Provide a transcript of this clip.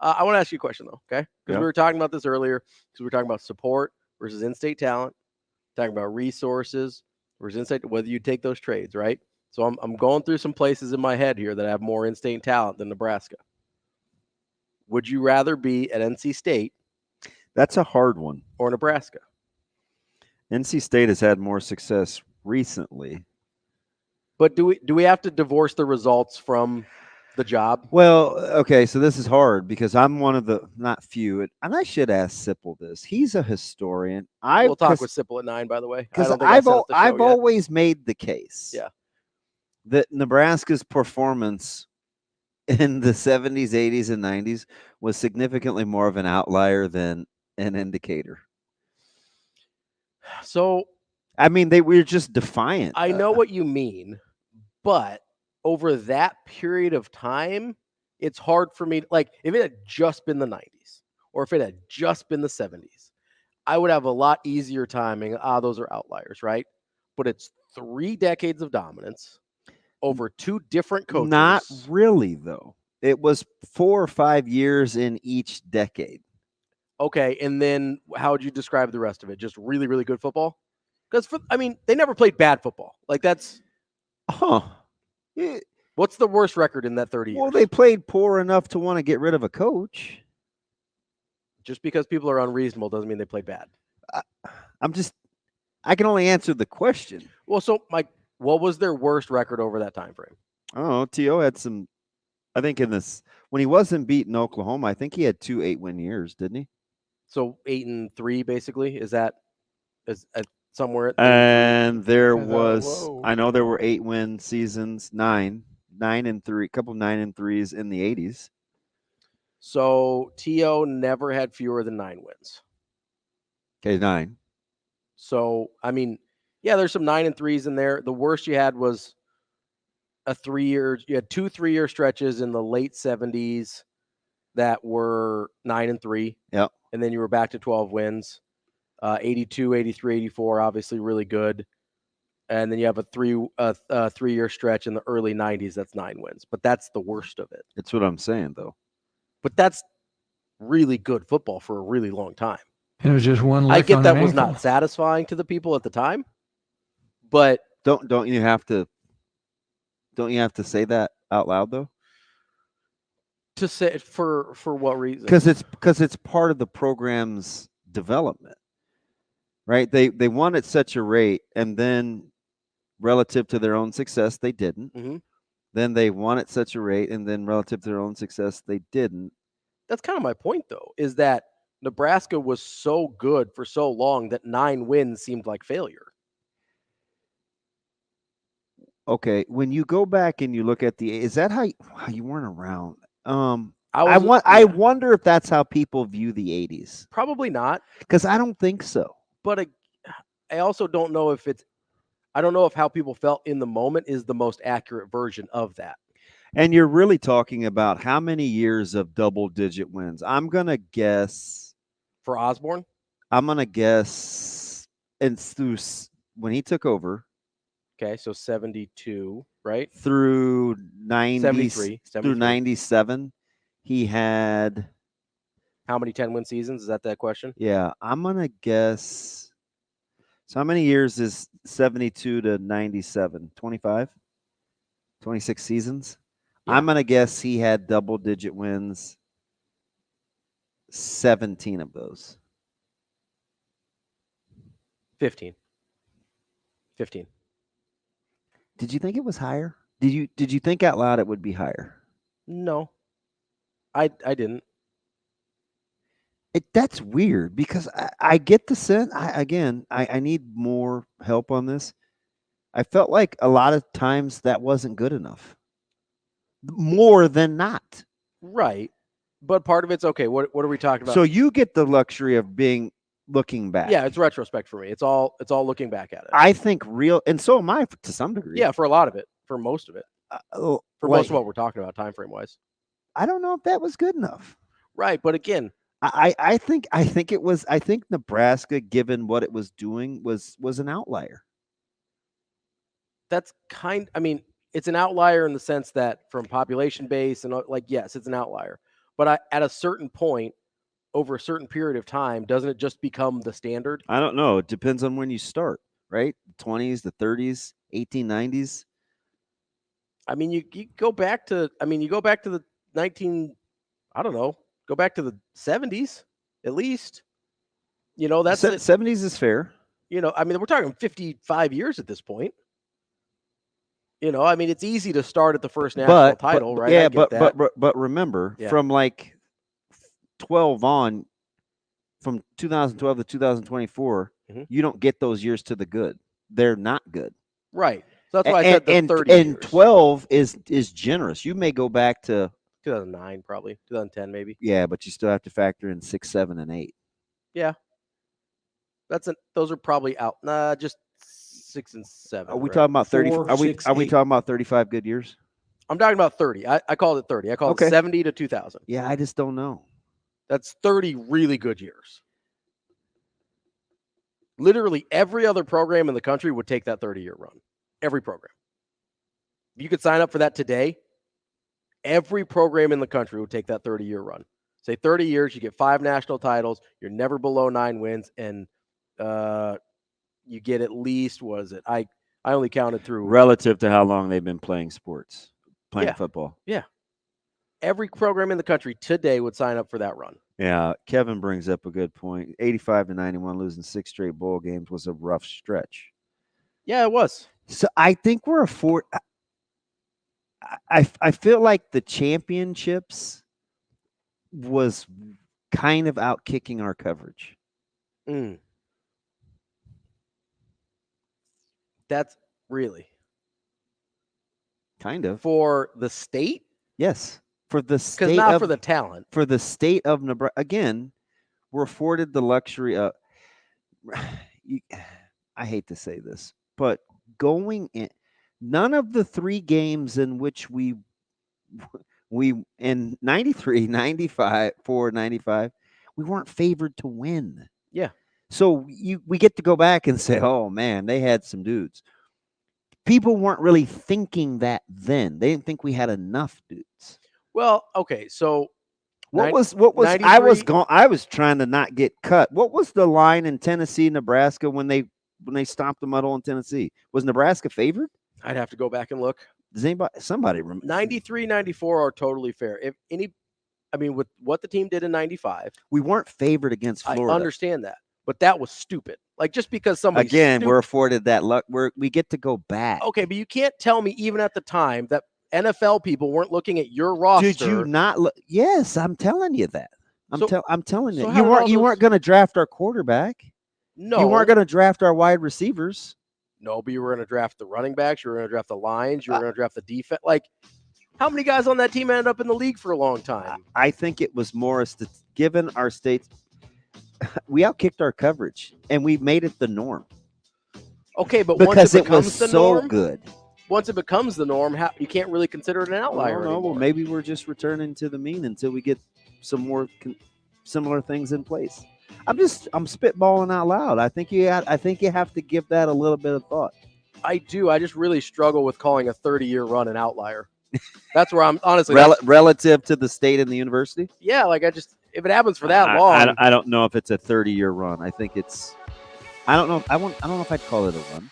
I want to ask you a question, though, okay? Because Yep. we were talking about this earlier, because we were talking about support versus in-state talent, talking about resources versus in-state, whether you take those trades, right? So I'm going through some places in my head here that have more in-state talent than Nebraska. Would you rather be at NC State That's a hard one. or Nebraska? NC State has had more success recently. But do we have to divorce the results from the job? Well, okay, so this is hard because I'm one of the not few, and I should ask Sipple this. He's a historian. We'll talk with Sipple at 9, by the way. I Because don't think I set up the show I've yet. always made the case, Yeah. that Nebraska's performance in the 70s, 80s, and 90s was significantly more of an outlier than an indicator. So I mean, they were just defiant. I know what you mean, but over that period of time, it's hard for me. Like, if it had just been the 90s or if it had just been the 70s, I would have a lot easier timing. Those are outliers, right? But it's 3 decades of dominance over 2 different coaches. Not really, though. It was 4 or 5 years in each decade. Okay, and then how would you describe the rest of it? Just really, really good football? Because, they never played bad football. Like, that's... Yeah. What's the worst record in that 30 years? Well, they played poor enough to want to get rid of a coach. Just because people are unreasonable doesn't mean they played bad. I can only answer the question. Well, so, Mike, what was their worst record over that time frame? Oh, T.O. had some, I think when he wasn't beating Oklahoma, I think he had 2 8-win years, didn't he? So 8-3, basically. Is somewhere at 8-3? And there Yeah, was, whoa. I know there were 8-win seasons, 9-3, a couple 9-3s in the 80s. So T.O. never had fewer than 9 wins. Okay, 9. So, there's some 9-3s in there. The worst you had was you had 2 3-year stretches in the late 70s that were 9-3. Yep. And then you were back to 12 wins. 82, 83, 84, obviously really good. And then you have a 3-year stretch in the early 90s that's 9 wins. But that's the worst of it. That's what I'm saying, though. But that's really good football for a really long time. And it was just one lick I get on that an was ankle. not satisfying to the people at the time, but Don't you have to say that out loud, though? to say for what reason? Because it's part of the program's development, right? They won at such a rate, and then relative to their own success, they didn't. Mm-hmm. Then they won at such a rate, and then relative to their own success, they didn't. That's kind of my point, though, is that Nebraska was so good for so long that 9 wins seemed like failure. Okay, when you go back and you look at is that how you weren't around? I wonder if that's how people view the 80s. Probably not, because I don't think so. But I also don't know if how people felt in the moment is the most accurate version of that. And you're really talking about how many years of double-digit wins? I'm gonna guess for Osborne. I'm gonna guess, and through when he took over. Okay, so 72, right? Through 73. Through 97, he had how many 10-win seasons? Is that question? Yeah, I'm gonna guess. So how many years is 72 to 97? 25? 26 seasons? Yeah. I'm gonna guess he had double-digit wins. 17 of those. 15. Did you think it was higher? Did you think out loud it would be higher? No, I didn't. That's weird because I get the sense. I need more help on this. I felt like a lot of times that wasn't good enough. More than not. Right, but part of it's okay. What are we talking about? So you get the luxury of looking back. Yeah, it's retrospect for me. It's all looking back at it. I think and so am I to some degree. Yeah, for a lot of it, for most of it, most of what we're talking about, time frame wise. I don't know if that was good enough. Right, but again, I think it was. I think Nebraska, given what it was doing, was an outlier. That's it's an outlier in the sense that from population base and yes, it's an outlier. But at a certain point, over a certain period of time, doesn't it just become the standard? I don't know. It depends on when you start, right? 20s, the 30s, 1890s. I mean, you go back to the 19, I don't know, go back to the 70s at least. That's 70s is fair. I mean, we're talking 55 years at this point. I mean, it's easy to start at the first national title, right? Yeah, I get that. but remember, from like 12 on, from 2012 to 2024, you don't get those years to the good. They're not good. Right. So that's why I said the 30 years. And 12 is generous. You may go back to 2009, probably 2010, maybe. Yeah, but you still have to factor in 6, 7, and 8. Yeah, those are probably out. Nah, just 6 and 7. Are we talking about 30? Are we talking about 35 good years? I'm talking about 30. I called it 30. I called it 70 to 2000. Yeah, I just don't know. That's 30 really good years. Literally every other program in the country would take that 30-year run. Every program. You could sign up for that today. Every program in the country would take that 30-year run. Say 30 years, you get 5 national titles, you're never below 9 wins, and you get at least, what is it? I only counted through. Relative to how long they've been playing sports, playing football. Yeah. Every program in the country today would sign up for that run. Yeah, Kevin brings up a good point. 85 to 91, losing 6 straight bowl games was a rough stretch. Yeah, it was. So I think we're I feel like the championships was kind of out kicking our coverage. That's really kind of for the state. Yes, for the state, because not for the talent. For the state of Nebraska, again, we're afforded the luxury of. I hate to say this, but going in, none of the 3 games in which we in 93, 95, 4, 95, we weren't favored to win. Yeah. So we get to go back and say, oh man, they had some dudes. People weren't really thinking that then. They didn't think we had enough dudes. Well, okay, so what was 93? I was trying to not get cut. What was the line in Tennessee, Nebraska when they stomped the muddle in Tennessee? Was Nebraska favored? I'd have to go back and look. Does somebody remember? 93, 94 are totally fair. With what the team did in 95, we weren't favored against Florida. I understand that, but that was stupid. Like, just because somebody we're afforded that luck. We get to go back. Okay, but you can't tell me even at the time that NFL people weren't looking at your roster. Did you not look? Yes, I'm telling you that. I'm telling you. So you weren't going to draft our quarterback. No. You weren't going to draft our wide receivers. No, but you were going to draft the running backs. You were going to draft the lines. You were going to draft the defense. Like, how many guys on that team ended up in the league for a long time? I think it was more given our states. We outkicked our coverage, and we made it the norm. Okay, but because once it becomes was the so norm, good. Once it becomes the norm, you can't really consider it an outlier anymore. Well, maybe we're just returning to the mean until we get some more similar things in place. I'm spitballing out loud. I think you have to give that a little bit of thought. I do. I just really struggle with calling a 30-year run an outlier. That's where I'm honestly relative to the state and the university. Yeah, like if it happens for that long, I don't know if it's a 30-year run. I think it's. I don't know. I don't know if I'd call it a run.